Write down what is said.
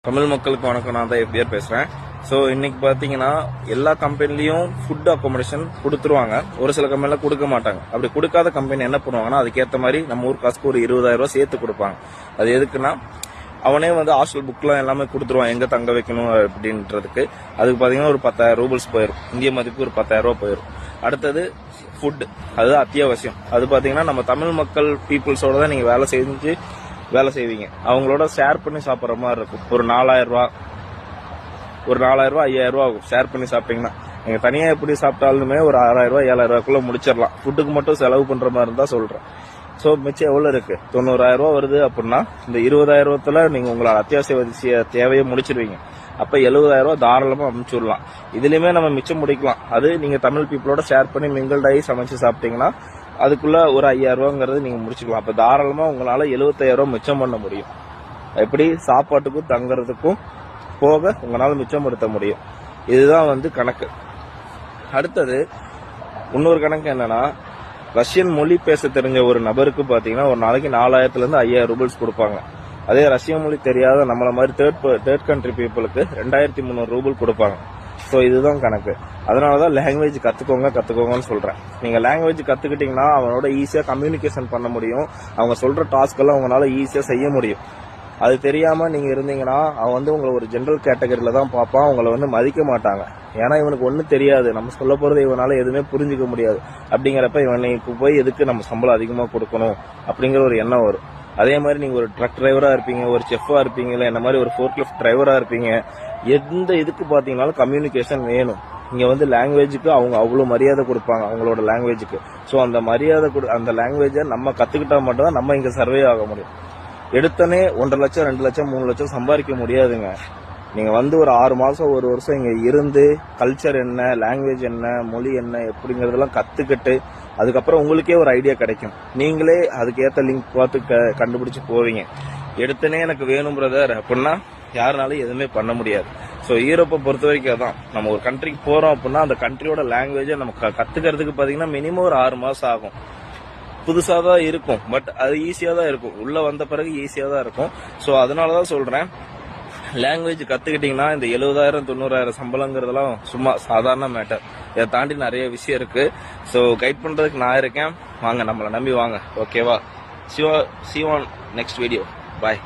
தமிழ் மக்களுக்கு வணக்கம். நான் தான் FDR பேசுறேன். ஸோ இன்னைக்கு பார்த்தீங்கன்னா எல்லா கம்பெனிலையும் ஃபுட் அக்காமடேஷன் கொடுத்துருவாங்க. ஒரு சில கம்பெனில கொடுக்க மாட்டாங்க. அப்படி கொடுக்காத கம்பெனி என்ன பண்ணுவாங்கன்னா அதுக்கேற்ற மாதிரி நம்ம ஊர் காசுக்கு ஒரு 20,000 ரூபாய் சேர்த்து கொடுப்பாங்க. அது எதுக்குன்னா அவனே வந்து ஹாஸ்டல் புக்லாம் எல்லாமே கொடுத்துருவான் எங்க தங்க வைக்கணும் அப்படின்றதுக்கு. அதுக்கு பார்த்தீங்கன்னா ஒரு 10,000 ரூபல்ஸ் போயிடும். இந்திய மதிப்பு ஒரு 10,000 ரூபாய் போயிடும். அடுத்தது ஃபுட், அது அத்தியாவசியம். அது பார்த்தீங்கன்னா நம்ம தமிழ் மக்கள் பீப்புள்ஸோட தான் நீங்க வேலை செய்வீங்க. அவங்களோட ஷேர் பண்ணி சாப்பிட்ற மாதிரி இருக்கும். ஒரு 4,000 ரூபாய், 5,000 ரூபாய் ஆகும் ஷேர் பண்ணி சாப்பிட்டீங்கன்னா. நீங்க தனியா எப்படி சாப்பிட்டாலுமே ஒரு 6,000 ரூபாய் 7,000 ரூபாய்க்குள்ள முடிச்சிடலாம். ஃபுட்டுக்கு மட்டும் செலவு பண்ற மாதிரி இருந்தா சொல்றேன். ஸோ மிச்சம் எவ்வளவு இருக்கு? 90,000 ரூபாய் வருது அப்படின்னா இந்த 20,000 ரூபாய்ல நீங்க உங்களோட அத்தியாவசிய தேவையை முடிச்சிருவீங்க. அப்ப 70,000 ரூபாய் தாராளமா அனுப்பிச்சுடலாம். இதுலயுமே நம்ம மிச்சம் முடிக்கலாம். அது நீங்க தமிழ் பீப்புளோட ஷேர் பண்ணி மிங்கிள்ட் ஆகி சமைச்சு சாப்பிட்டீங்கன்னா அதுக்குள்ள ஒரு 5,000 ரூபாங்கிறது நீங்க முடிச்சுக்கலாம். அப்ப தாராளமா உங்களால 75,000 ரூபாய் மிச்சம் பண்ண முடியும். எப்படி சாப்பாட்டுக்கும் தங்குறதுக்கும் போக உங்களால மிச்சப்படுத்த முடியும். இதுதான் வந்து கணக்கு. அடுத்தது இன்னொரு கணக்கு என்னன்னா, ரஷ்யன் மொழி பேச தெரிஞ்ச ஒரு நபருக்கு பாத்தீங்கன்னா ஒரு நாளைக்கு 4,000 இருந்து 5,000 ரூபல்ஸ் கொடுப்பாங்க. அதே ரஷ்ய மொழி தெரியாத நம்மள மாதிரி தேர்ட் கண்ட்ரி பீப்புளுக்கு 2,300 ரூபல் கொடுப்பாங்க. ஸோ இதுதான் கணக்கு. அதனாலதான் லாங்குவேஜ் கத்துக்கோங்கன்னு சொல்றேன். நீங்க லாங்குவேஜ் கத்துக்கிட்டீங்கன்னா அவனோட ஈஸியா கம்யூனிகேஷன் பண்ண முடியும். அவங்க சொல்ற டாஸ்க் எல்லாம் உங்களால ஈஸியா செய்ய முடியும். அது தெரியாம நீங்க இருந்தீங்கன்னா அவன் வந்து உங்களை ஒரு ஜெனரல் கேட்டகரியில தான் பார்ப்பான். உங்களை வந்து மதிக்க மாட்டாங்க. ஏன்னா இவனுக்கு ஒன்னும் தெரியாது, நம்ம சொல்ல போறது இவனால எதுவுமே புரிஞ்சுக்க முடியாது. அப்படிங்கிறப்ப இவனுக்கு போய் எதுக்கு நம்ம சம்பளம் அதிகமா கொடுக்கணும் அப்படிங்கிற ஒரு எண்ணம் வரும். அதே மாதிரி நீங்க ஒரு ட்ரக் டிரைவரா இருப்பீங்க, ஒரு செஃப்பா இருப்பீங்க, இல்ல என்ன மாதிரி ஒரு ஃபோர்க்லிஃப்ட் டிரைவரா இருப்பீங்க. எந்த இதுக்கு பாத்தீங்கன்னாலும் கம்யூனிகேஷன் வேணும். இங்க வந்து லாங்குவேஜுக்கு அவங்க அவ்வளவு மரியாதை கொடுப்பாங்க, அவங்களோட லாங்குவேஜுக்கு. ஸோ அந்த மரியாதை அந்த லாங்குவேஜை நம்ம கத்துக்கிட்டா மட்டும் தான் நம்ம இங்க சர்வே ஆக முடியும். எடுத்தனே 1.5 லட்சம் 2 லட்சம் 3 லட்சம் சம்பாதிக்க முடியாதுங்க. நீங்க வந்து ஒரு 6 மாசம் 1 வருஷம் இங்க இருந்து கல்ச்சர் என்ன, லாங்குவேஜ் என்ன, மொழி என்ன எப்படிங்கறதெல்லாம் கத்துக்கிட்டு அதுக்கப்புறம் உங்களுக்கே ஒரு ஐடியா கிடைக்கும். நீங்களே அதுக்கேற்ற லிங்க் பார்த்து கண்டுபிடிச்சு போவீங்க. எடுத்தனே எனக்கு வேணும் பிரதர் அப்படின்னா யாருனாலும் எதுவுமே பண்ண முடியாது. ஸோ யூரோப்பை பொறுத்த வரைக்கும் அதான், நம்ம ஒரு கண்ட்ரிக்கு போறோம் அப்படின்னா அந்த கண்ட்ரியோட லாங்குவேஜை நம்ம கத்துக்கிறதுக்கு பாத்தீங்கன்னா மினிமம் ஒரு 6 மாசம் ஆகும். புதுசா தான் இருக்கும், பட் அது ஈஸியா தான் இருக்கும். உள்ள வந்த பிறகு ஈஸியா தான் இருக்கும். ஸோ அதனாலதான் சொல்றேன், லாங்குவேஜ் கத்துக்கிட்டீங்கன்னா இந்த 70,000 90,000 சம்பளங்கிறதுலாம் சும்மா சாதாரண மேட்டர். இதை தாண்டி நிறைய விஷயம் இருக்கு. ஸோ கைட் பண்றதுக்கு நான் இருக்கேன். வாங்க, நம்மளை நம்பி வாங்க. ஓகேவா? See you on next video. Bye.